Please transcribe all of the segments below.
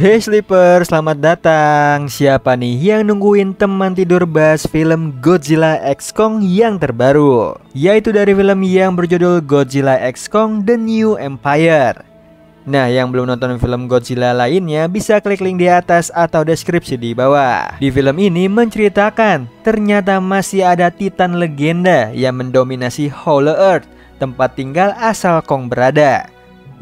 Hey Sleeper, selamat datang. Siapa nih yang nungguin teman tidur bahas film Godzilla x Kong yang terbaru? Yaitu dari film yang berjudul Godzilla x Kong The New Empire. Nah, yang belum nonton film Godzilla lainnya bisa klik link di atas atau deskripsi di bawah. Di film ini menceritakan ternyata masih ada Titan legenda yang mendominasi Hollow Earth, tempat tinggal asal Kong berada,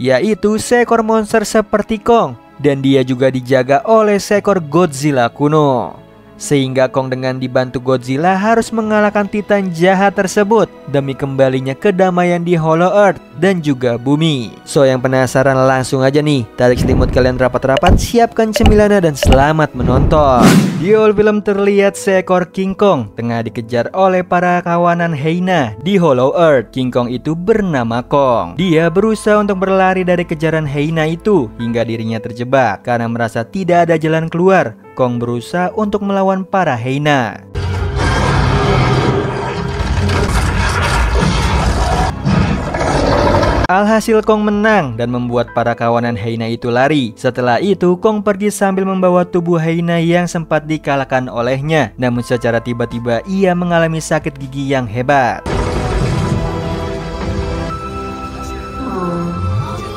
yaitu seekor monster seperti Kong. Dan dia juga dijaga oleh seekor Godzilla kuno. Sehingga Kong dengan dibantu Godzilla harus mengalahkan Titan jahat tersebut demi kembalinya kedamaian di Hollow Earth dan juga bumi. So yang penasaran langsung aja nih, tarik selimut kalian rapat-rapat, siapkan cemilannya dan selamat menonton. Di awal film terlihat seekor King Kong tengah dikejar oleh para kawanan Hyena di Hollow Earth. King Kong itu bernama Kong. Dia berusaha untuk berlari dari kejaran Hyena itu hingga dirinya terjebak. Karena merasa tidak ada jalan keluar, Kong berusaha untuk melawan para Hyena. Alhasil Kong menang dan membuat para kawanan Hyena itu lari. Setelah itu Kong pergi sambil membawa tubuh Hyena yang sempat dikalahkan olehnya. Namun secara tiba-tiba ia mengalami sakit gigi yang hebat.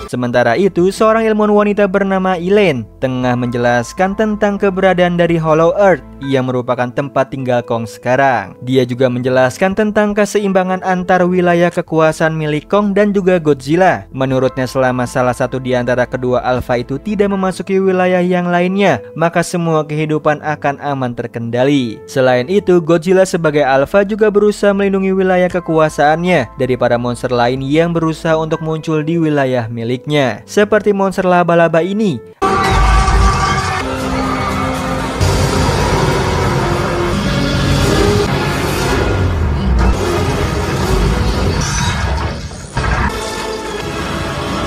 Sementara itu, seorang ilmuwan wanita bernama Elaine tengah menjelaskan tentang keberadaan dari Hollow Earth yang merupakan tempat tinggal Kong sekarang. Dia juga menjelaskan tentang keseimbangan antar wilayah kekuasaan milik Kong dan juga Godzilla. Menurutnya, selama salah satu di antara kedua alfa itu tidak memasuki wilayah yang lainnya, maka semua kehidupan akan aman terkendali. Selain itu, Godzilla sebagai alfa juga berusaha melindungi wilayah kekuasaannya dari para monster lain yang berusaha untuk muncul di wilayah miliknya, seperti monster laba-laba ini.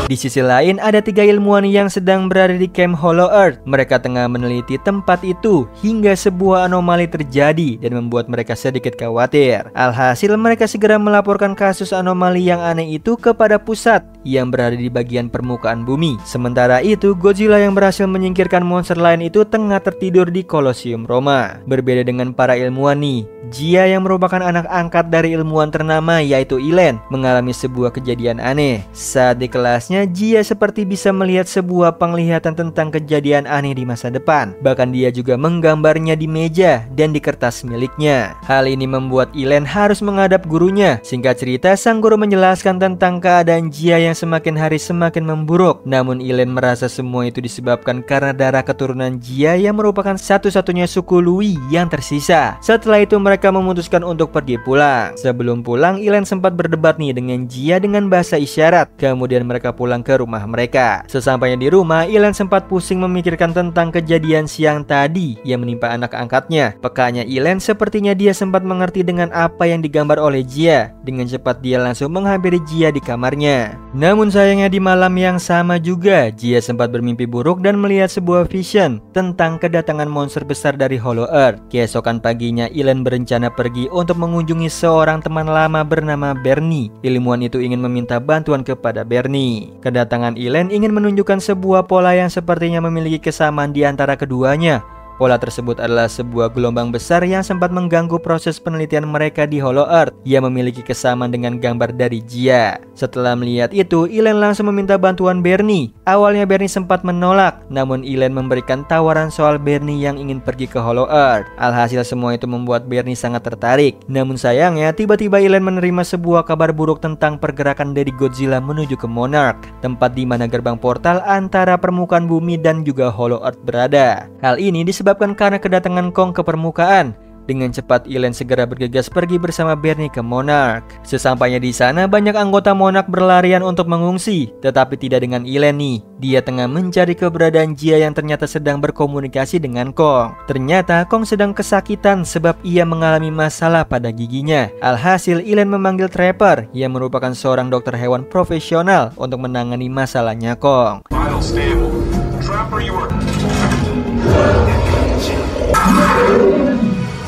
Di sisi lain, ada 3 ilmuwan yang sedang berada di camp Hollow Earth. Mereka tengah meneliti tempat itu hingga sebuah anomali terjadi dan membuat mereka sedikit khawatir. Alhasil mereka segera melaporkan kasus anomali yang aneh itu kepada pusat yang berada di bagian permukaan bumi. Sementara itu, Godzilla yang berhasil menyingkirkan monster lain itu tengah tertidur di Colosseum Roma. Berbeda dengan para ilmuwan nih, Jia yang merupakan anak angkat dari ilmuwan ternama yaitu Elaine mengalami sebuah kejadian aneh. Saat di kelasnya, Jia seperti bisa melihat sebuah penglihatan tentang kejadian aneh di masa depan. Bahkan dia juga menggambarnya di meja dan di kertas miliknya. Hal ini membuat Elaine harus menghadap gurunya. Singkat cerita, sang guru menjelaskan tentang keadaan Jia yang semakin hari semakin memburuk. Namun Elaine merasa semua itu disebabkan karena darah keturunan Jia yang merupakan satu-satunya suku Lui yang tersisa. Setelah itu mereka memutuskan untuk pergi pulang. Sebelum pulang, Elaine sempat berdebat nih dengan Jia dengan bahasa isyarat. Kemudian mereka pulang ke rumah mereka. Sesampainya di rumah, Elaine sempat pusing memikirkan tentang kejadian siang tadi yang menimpa anak angkatnya. Pekanya Elaine, sepertinya dia sempat mengerti dengan apa yang digambar oleh Jia. Dengan cepat dia langsung menghampiri Jia di kamarnya. Namun sayangnya di malam yang sama juga, Jia sempat bermimpi buruk dan melihat sebuah vision tentang kedatangan monster besar dari Hollow Earth. Keesokan paginya, Elaine berencana pergi untuk mengunjungi seorang teman lama bernama Bernie. Ilmuwan itu ingin meminta bantuan kepada Bernie. Kedatangan Elaine ingin menunjukkan sebuah pola yang sepertinya memiliki kesamaan di antara keduanya. Pola tersebut adalah sebuah gelombang besar yang sempat mengganggu proses penelitian mereka di Hollow Earth yang memiliki kesamaan dengan gambar dari Jia. Setelah melihat itu, Elaine langsung meminta bantuan Bernie. Awalnya Bernie sempat menolak, namun Elaine memberikan tawaran soal Bernie yang ingin pergi ke Hollow Earth. Alhasil semua itu membuat Bernie sangat tertarik. Namun sayangnya, tiba-tiba Elaine menerima sebuah kabar buruk tentang pergerakan dari Godzilla menuju ke Monarch, tempat di mana gerbang portal antara permukaan bumi dan juga Hollow Earth berada. Hal ini disebabkan karena kedatangan Kong ke permukaan. Dengan cepat Elaine segera bergegas pergi bersama Bernie ke Monarch. Sesampainya di sana, banyak anggota Monarch berlarian untuk mengungsi, tetapi tidak dengan Elaine nih. Dia tengah mencari keberadaan Jia yang ternyata sedang berkomunikasi dengan Kong. Ternyata Kong sedang kesakitan sebab ia mengalami masalah pada giginya. Alhasil Elaine memanggil Trapper yang merupakan seorang dokter hewan profesional untuk menangani masalahnya Kong.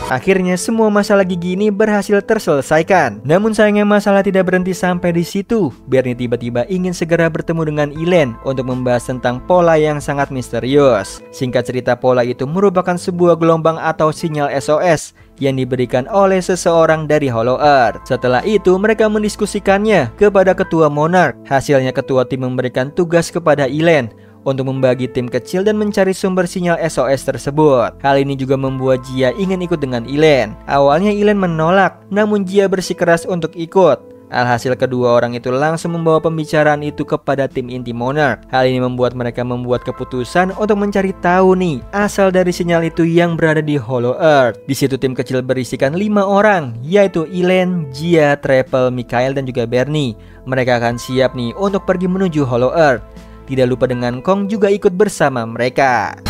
Akhirnya semua masalah gigi ini berhasil terselesaikan. Namun sayangnya masalah tidak berhenti sampai di situ. Bernie tiba-tiba ingin segera bertemu dengan Elaine untuk membahas tentang pola yang sangat misterius. Singkat cerita, pola itu merupakan sebuah gelombang atau sinyal SOS yang diberikan oleh seseorang dari Hollow Earth. Setelah itu mereka mendiskusikannya kepada ketua Monarch. Hasilnya ketua tim memberikan tugas kepada Elaine untuk membagi tim kecil dan mencari sumber sinyal SOS tersebut. Hal ini juga membuat Jia ingin ikut dengan Elaine. Awalnya Elaine menolak, namun Jia bersikeras untuk ikut. Alhasil kedua orang itu langsung membawa pembicaraan itu kepada tim inti Monarch. Hal ini membuat mereka membuat keputusan untuk mencari tahu nih asal dari sinyal itu yang berada di Hollow Earth. Di situ tim kecil berisikan 5 orang, yaitu Elaine, Jia, Trapple, Mikael, dan juga Bernie. Mereka akan siap nih untuk pergi menuju Hollow Earth. Tidak lupa dengan Kong juga ikut bersama mereka.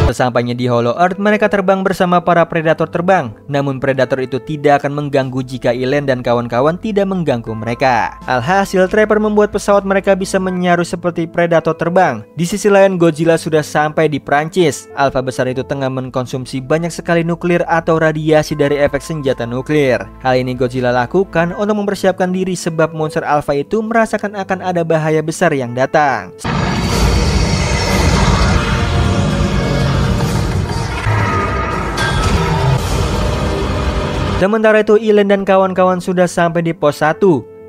Sesampainya di Hollow Earth, mereka terbang bersama para predator terbang. Namun predator itu tidak akan mengganggu jika Elaine dan kawan-kawan tidak mengganggu mereka. Alhasil, Trapper membuat pesawat mereka bisa menyaru seperti predator terbang. Di sisi lain, Godzilla sudah sampai di Prancis. Alpha besar itu tengah mengkonsumsi banyak sekali nuklir atau radiasi dari efek senjata nuklir. Hal ini Godzilla lakukan untuk mempersiapkan diri sebab monster Alpha itu merasakan akan ada bahaya besar yang datang. Sementara itu Elaine dan kawan-kawan sudah sampai di pos 1.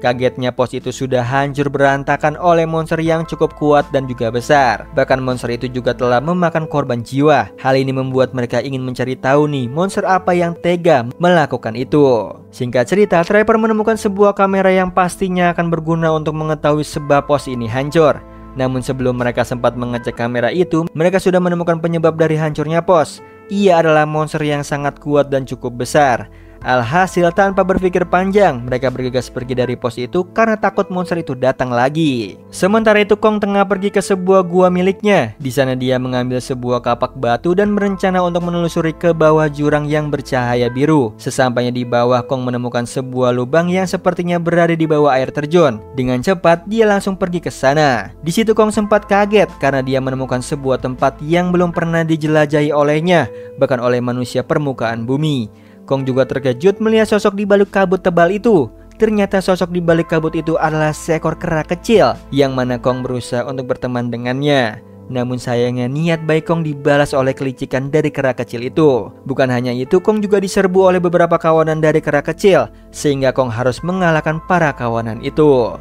Kagetnya pos itu sudah hancur berantakan oleh monster yang cukup kuat dan juga besar. Bahkan monster itu juga telah memakan korban jiwa. Hal ini membuat mereka ingin mencari tahu nih monster apa yang tega melakukan itu. Singkat cerita, Trapper menemukan sebuah kamera yang pastinya akan berguna untuk mengetahui sebab pos ini hancur. Namun sebelum mereka sempat mengecek kamera itu, mereka sudah menemukan penyebab dari hancurnya pos. Ia adalah monster yang sangat kuat dan cukup besar. Alhasil tanpa berpikir panjang, mereka bergegas pergi dari pos itu karena takut monster itu datang lagi. Sementara itu Kong tengah pergi ke sebuah gua miliknya. Di sana dia mengambil sebuah kapak batu dan berencana untuk menelusuri ke bawah jurang yang bercahaya biru. Sesampainya di bawah, Kong menemukan sebuah lubang yang sepertinya berada di bawah air terjun. Dengan cepat dia langsung pergi ke sana. Di situ Kong sempat kaget karena dia menemukan sebuah tempat yang belum pernah dijelajahi olehnya, bahkan oleh manusia permukaan bumi. Kong juga terkejut melihat sosok di balik kabut tebal itu. Ternyata sosok di balik kabut itu adalah seekor kera kecil, yang mana Kong berusaha untuk berteman dengannya. Namun sayangnya niat baik Kong dibalas oleh kelicikan dari kera kecil itu. Bukan hanya itu, Kong juga diserbu oleh beberapa kawanan dari kera kecil, sehingga Kong harus mengalahkan para kawanan itu.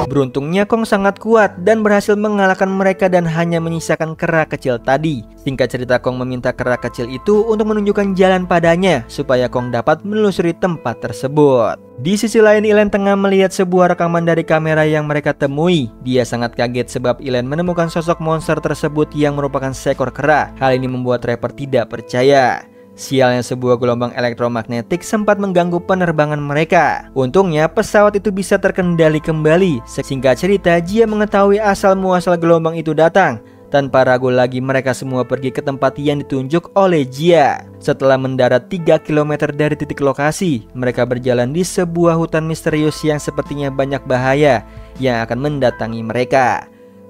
Beruntungnya Kong sangat kuat dan berhasil mengalahkan mereka dan hanya menyisakan kera kecil tadi. Singkat cerita, Kong meminta kera kecil itu untuk menunjukkan jalan padanya supaya Kong dapat menelusuri tempat tersebut. Di sisi lain, Elaine tengah melihat sebuah rekaman dari kamera yang mereka temui. Dia sangat kaget sebab Elaine menemukan sosok monster tersebut yang merupakan seekor kera. Hal ini membuat Trapper tidak percaya. Sialnya sebuah gelombang elektromagnetik sempat mengganggu penerbangan mereka. Untungnya pesawat itu bisa terkendali kembali. Singkat cerita, Jia mengetahui asal muasal gelombang itu datang. Tanpa ragu lagi mereka semua pergi ke tempat yang ditunjuk oleh Jia. Setelah mendarat 3 km dari titik lokasi, mereka berjalan di sebuah hutan misterius yang sepertinya banyak bahaya yang akan mendatangi mereka.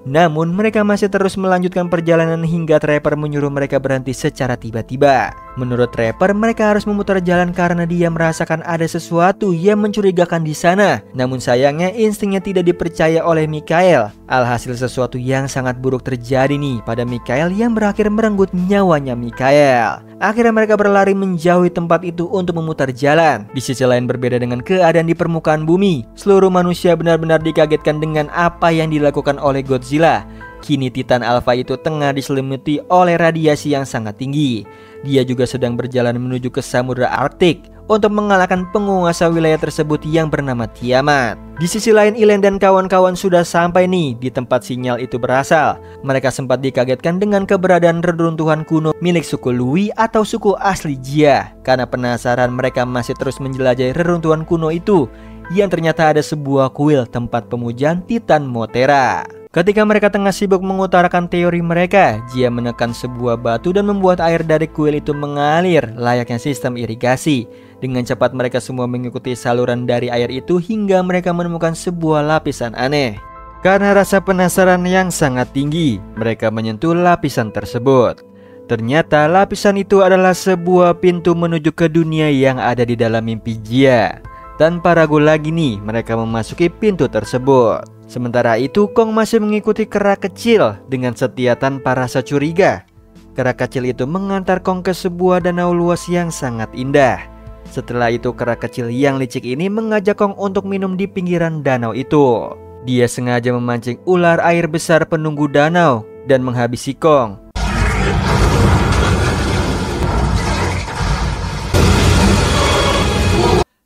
Namun mereka masih terus melanjutkan perjalanan hingga Trapper menyuruh mereka berhenti secara tiba-tiba. Menurut Trapper, mereka harus memutar jalan karena dia merasakan ada sesuatu yang mencurigakan di sana. Namun sayangnya instingnya tidak dipercaya oleh Mikael. Alhasil sesuatu yang sangat buruk terjadi nih pada Mikael yang berakhir merenggut nyawanya Mikael. Akhirnya mereka berlari menjauhi tempat itu untuk memutar jalan. Di sisi lain, berbeda dengan keadaan di permukaan bumi, seluruh manusia benar-benar dikagetkan dengan apa yang dilakukan oleh Godzilla. Kini Titan Alpha itu tengah diselimuti oleh radiasi yang sangat tinggi. Dia juga sedang berjalan menuju ke Samudra Arktik untuk mengalahkan penguasa wilayah tersebut yang bernama Tiamat. Di sisi lain, Elaine dan kawan-kawan sudah sampai nih di tempat sinyal itu berasal. Mereka sempat dikagetkan dengan keberadaan reruntuhan kuno milik suku Lui atau suku asli Jia. Karena penasaran, mereka masih terus menjelajahi reruntuhan kuno itu, yang ternyata ada sebuah kuil tempat pemujaan Titan Mothera. Ketika mereka tengah sibuk mengutarakan teori mereka, Jia menekan sebuah batu dan membuat air dari kuil itu mengalir layaknya sistem irigasi. Dengan cepat mereka semua mengikuti saluran dari air itu hingga mereka menemukan sebuah lapisan aneh. Karena rasa penasaran yang sangat tinggi, mereka menyentuh lapisan tersebut. Ternyata lapisan itu adalah sebuah pintu menuju ke dunia yang ada di dalam mimpi Jia. Tanpa ragu lagi nih, mereka memasuki pintu tersebut. Sementara itu, Kong masih mengikuti kera kecil dengan setia tanpa rasa curiga. Kera kecil itu mengantar Kong ke sebuah danau luas yang sangat indah. Setelah itu, kera kecil yang licik ini mengajak Kong untuk minum di pinggiran danau itu. Dia sengaja memancing ular air besar penunggu danau dan menghabisi Kong.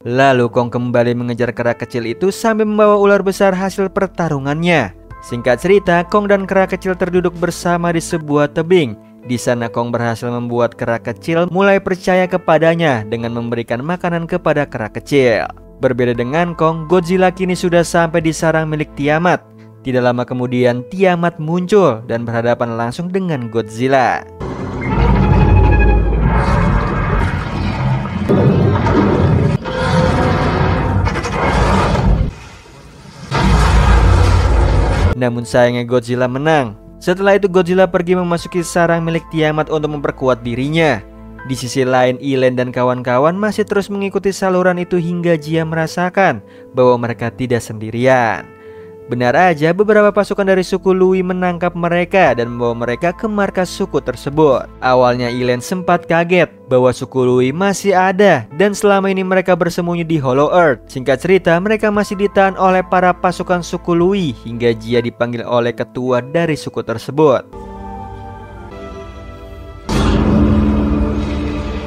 Lalu Kong kembali mengejar kera kecil itu sambil membawa ular besar hasil pertarungannya. Singkat cerita, Kong dan kera kecil terduduk bersama di sebuah tebing. Di sana Kong berhasil membuat kera kecil mulai percaya kepadanya dengan memberikan makanan kepada kera kecil. Berbeda dengan Kong, Godzilla kini sudah sampai di sarang milik Tiamat. Tidak lama kemudian Tiamat muncul dan berhadapan langsung dengan Godzilla. Namun sayangnya Godzilla menang. Setelah itu Godzilla pergi memasuki sarang milik Tiamat untuk memperkuat dirinya. Di sisi lain, Ilen dan kawan-kawan masih terus mengikuti saluran itu hingga Jia merasakan bahwa mereka tidak sendirian. Benar aja, beberapa pasukan dari suku Lui menangkap mereka dan membawa mereka ke markas suku tersebut. Awalnya Ilen sempat kaget bahwa suku Lui masih ada dan selama ini mereka bersembunyi di Hollow Earth. Singkat cerita, mereka masih ditahan oleh para pasukan suku Lui hingga Jia dipanggil oleh ketua dari suku tersebut.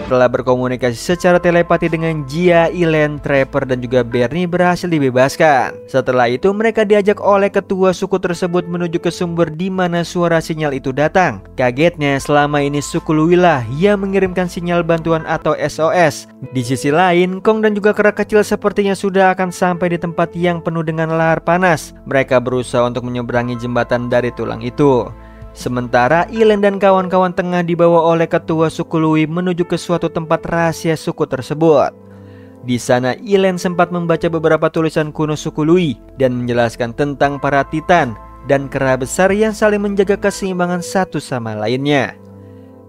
Setelah berkomunikasi secara telepati dengan Jia, Ilen, Trapper, dan juga Bernie berhasil dibebaskan. Setelah itu mereka diajak oleh ketua suku tersebut menuju ke sumber di mana suara sinyal itu datang. Kagetnya selama ini suku Lui lah yang mengirimkan sinyal bantuan atau SOS. Di sisi lain, Kong dan juga kera kecil sepertinya sudah akan sampai di tempat yang penuh dengan lahar panas. Mereka berusaha untuk menyeberangi jembatan dari tulang itu. Sementara Ilen dan kawan-kawan tengah dibawa oleh ketua suku Lui menuju ke suatu tempat rahasia suku tersebut. Di sana Ilen sempat membaca beberapa tulisan kuno suku Lui dan menjelaskan tentang para titan dan kera besar yang saling menjaga keseimbangan satu sama lainnya.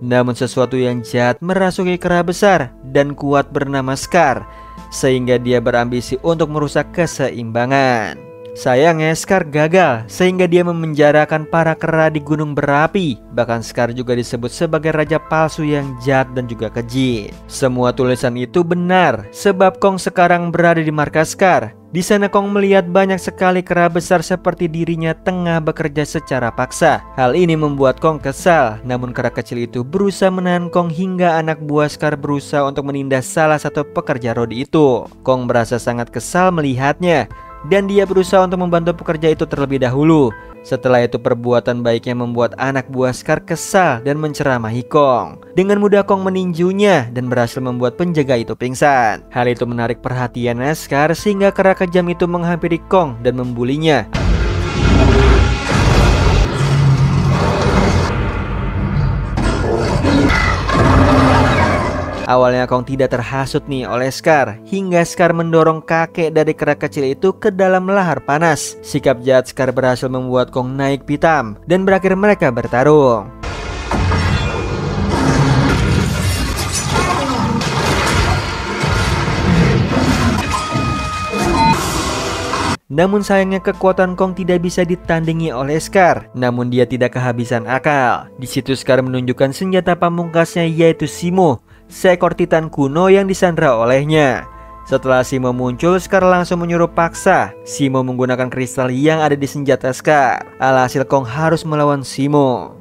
Namun sesuatu yang jahat merasuki kera besar dan kuat bernama Scar, sehingga dia berambisi untuk merusak keseimbangan. Sayangnya Scar gagal sehingga dia memenjarakan para kera di gunung berapi. Bahkan Scar juga disebut sebagai raja palsu yang jahat dan juga keji. Semua tulisan itu benar sebab Kong sekarang berada di markas Scar. Di sana Kong melihat banyak sekali kera besar seperti dirinya tengah bekerja secara paksa. Hal ini membuat Kong kesal. Namun kera kecil itu berusaha menahan Kong hingga anak buah Scar berusaha untuk menindas salah satu pekerja rodi itu. Kong merasa sangat kesal melihatnya dan dia berusaha untuk membantu pekerja itu terlebih dahulu. Setelah itu perbuatan baiknya membuat anak buah Scar kesal dan menceramahi Kong. Dengan mudah Kong meninjunya dan berhasil membuat penjaga itu pingsan. Hal itu menarik perhatian Scar sehingga kera kejam itu menghampiri Kong dan membulinya. Awalnya Kong tidak terhasut nih oleh Scar, hingga Scar mendorong kakek dari kera kecil itu ke dalam lahar panas. Sikap jahat Scar berhasil membuat Kong naik pitam dan berakhir mereka bertarung. Namun sayangnya kekuatan Kong tidak bisa ditandingi oleh Scar. Namun dia tidak kehabisan akal. Di situ Scar menunjukkan senjata pamungkasnya yaitu Simo, seekor titan kuno yang disandra olehnya. Setelah Simo muncul, Scar langsung menyuruh paksa Simo menggunakan kristal yang ada di senjata Scar. Alhasil Kong harus melawan Simo.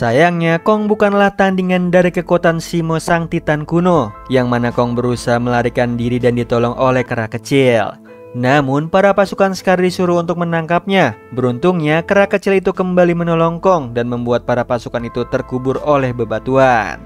Sayangnya Kong bukanlah tandingan dari kekuatan Simo sang titan kuno, yang mana Kong berusaha melarikan diri dan ditolong oleh kera kecil. Namun para pasukan Scar disuruh untuk menangkapnya. Beruntungnya kera kecil itu kembali menolong Kong dan membuat para pasukan itu terkubur oleh bebatuan.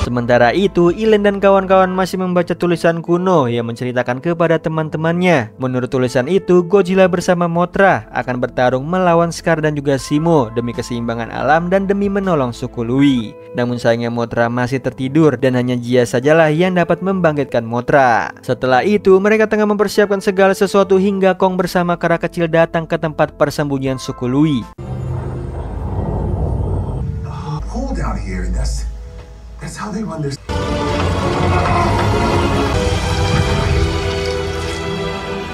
Sementara itu, Ilen dan kawan-kawan masih membaca tulisan kuno yang menceritakan kepada teman-temannya. Menurut tulisan itu, Godzilla bersama Mothra akan bertarung melawan Scar dan juga Zemo demi keseimbangan alam dan demi menolong suku Lui. Namun sayangnya Mothra masih tertidur dan hanya Jia sajalah yang dapat membangkitkan Mothra. Setelah itu, mereka tengah mempersiapkan segala sesuatu hingga Kong bersama kera kecil datang ke tempat persembunyian suku Lui. Hold out here. That's how they run their...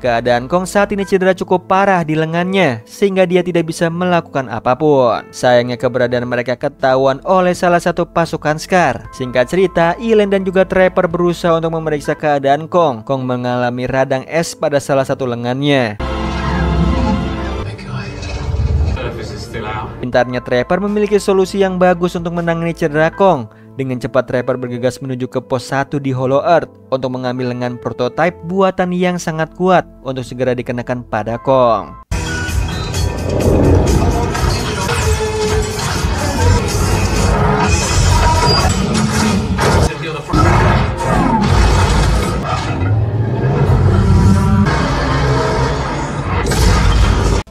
Keadaan Kong saat ini cedera cukup parah di lengannya sehingga dia tidak bisa melakukan apapun. Sayangnya keberadaan mereka ketahuan oleh salah satu pasukan Scar. Singkat cerita, Ilen dan juga Trapper berusaha untuk memeriksa keadaan Kong. Kong mengalami radang es pada salah satu lengannya. Pintarnya Trapper memiliki solusi yang bagus untuk menangani cedera Kong. Dengan cepat Trapper bergegas menuju ke pos 1 di Hollow Earth untuk mengambil lengan prototipe buatan yang sangat kuat untuk segera dikenakan pada Kong.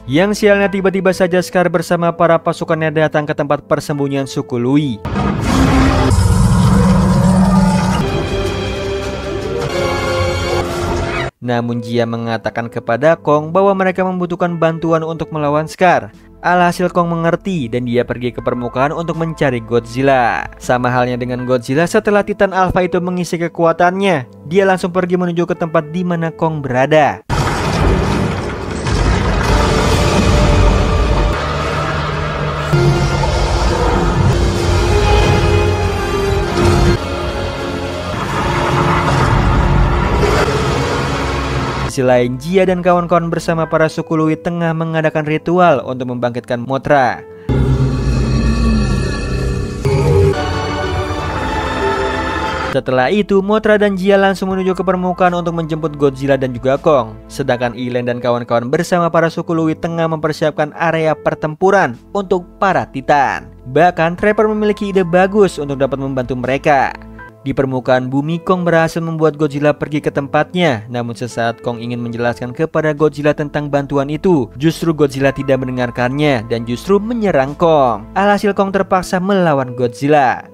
Yang sialnya tiba-tiba saja Scar bersama para pasukannya datang ke tempat persembunyian suku Lui. Namun Jia mengatakan kepada Kong bahwa mereka membutuhkan bantuan untuk melawan Scar. Alhasil Kong mengerti dan dia pergi ke permukaan untuk mencari Godzilla. Sama halnya dengan Godzilla, setelah Titan Alpha itu mengisi kekuatannya, dia langsung pergi menuju ke tempat di mana Kong berada. Di sisi lain, Jia dan kawan-kawan bersama para suku Lui tengah mengadakan ritual untuk membangkitkan Mothra. Setelah itu, Mothra dan Jia langsung menuju ke permukaan untuk menjemput Godzilla dan juga Kong. Sedangkan Ilen dan kawan-kawan bersama para suku Lui tengah mempersiapkan area pertempuran untuk para Titan. Bahkan Trapper memiliki ide bagus untuk dapat membantu mereka. Di permukaan bumi, Kong berhasil membuat Godzilla pergi ke tempatnya. Namun sesaat Kong ingin menjelaskan kepada Godzilla tentang bantuan itu, justru Godzilla tidak mendengarkannya dan justru menyerang Kong. Alhasil Kong terpaksa melawan Godzilla.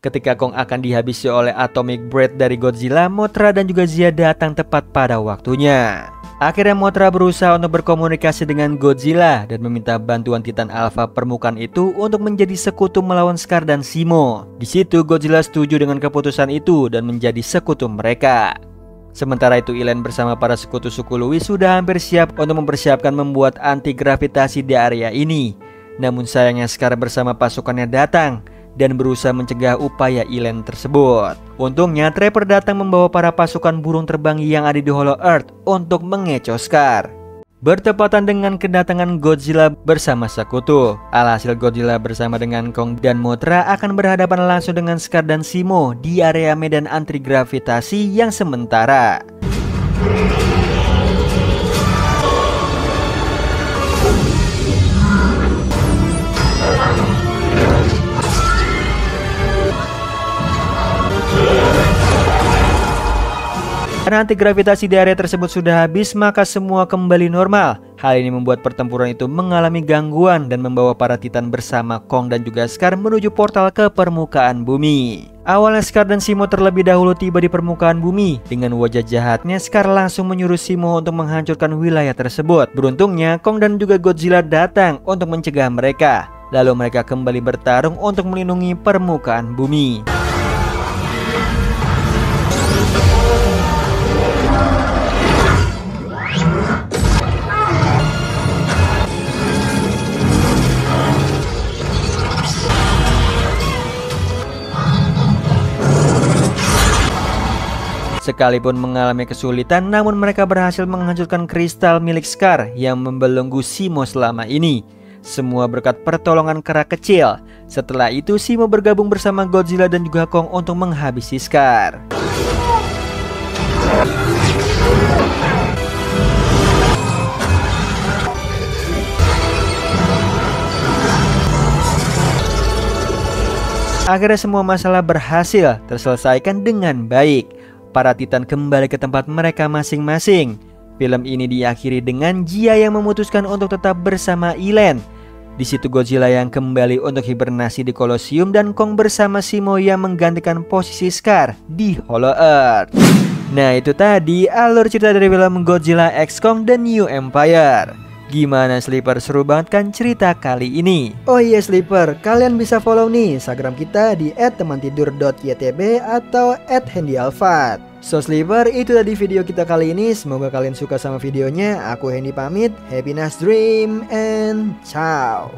Ketika Kong akan dihabisi oleh Atomic Breath dari Godzilla, Mothra dan juga Jia datang tepat pada waktunya. Akhirnya Mothra berusaha untuk berkomunikasi dengan Godzilla dan meminta bantuan Titan Alpha permukaan itu untuk menjadi sekutu melawan Scar dan Zemo. Di situ Godzilla setuju dengan keputusan itu dan menjadi sekutu mereka. Sementara itu Ilen bersama para sekutu suku Lui sudah hampir siap untuk mempersiapkan membuat anti gravitasi di area ini. Namun sayangnya Scar bersama pasukannya datang dan berusaha mencegah upaya Ilen tersebut. Untungnya Trapper datang membawa para pasukan burung terbang yang ada di Hollow Earth untuk mengecoh Scar. Bertepatan dengan kedatangan Godzilla bersama sekutu, alhasil Godzilla bersama dengan Kong dan Mothra akan berhadapan langsung dengan Scar dan Zemo di area medan anti gravitasi yang sementara. Karena anti gravitasi di area tersebut sudah habis, maka semua kembali normal. Hal ini membuat pertempuran itu mengalami gangguan dan membawa para Titan bersama Kong dan juga Scar menuju portal ke permukaan bumi. Awalnya Scar dan Zemo terlebih dahulu tiba di permukaan bumi. Dengan wajah jahatnya, Scar langsung menyuruh Zemo untuk menghancurkan wilayah tersebut. Beruntungnya Kong dan juga Godzilla datang untuk mencegah mereka. Lalu mereka kembali bertarung untuk melindungi permukaan bumi. Sekalipun mengalami kesulitan, namun mereka berhasil menghancurkan kristal milik Scar yang membelenggu Zemo selama ini. Semua berkat pertolongan kera kecil. Setelah itu Zemo bergabung bersama Godzilla dan juga Kong untuk menghabisi Scar. Akhirnya semua masalah berhasil terselesaikan dengan baik. Para Titan kembali ke tempat mereka masing-masing. Film ini diakhiri dengan Jia yang memutuskan untuk tetap bersama Elen. Di situ Godzilla yang kembali untuk hibernasi di Colosseum dan Kong bersama Zemo yang menggantikan posisi Scar di Hollow Earth. Nah, itu tadi alur cerita dari film Godzilla x Kong The New Empire. Gimana Sleeper, seru banget kan cerita kali ini? Oh iya Sleeper, kalian bisa follow nih Instagram kita di @temantidur.ytb atau @handyalfat. So Sleeper, itu tadi video kita kali ini. Semoga kalian suka sama videonya. Aku Hendy pamit. Happy nice dream and ciao.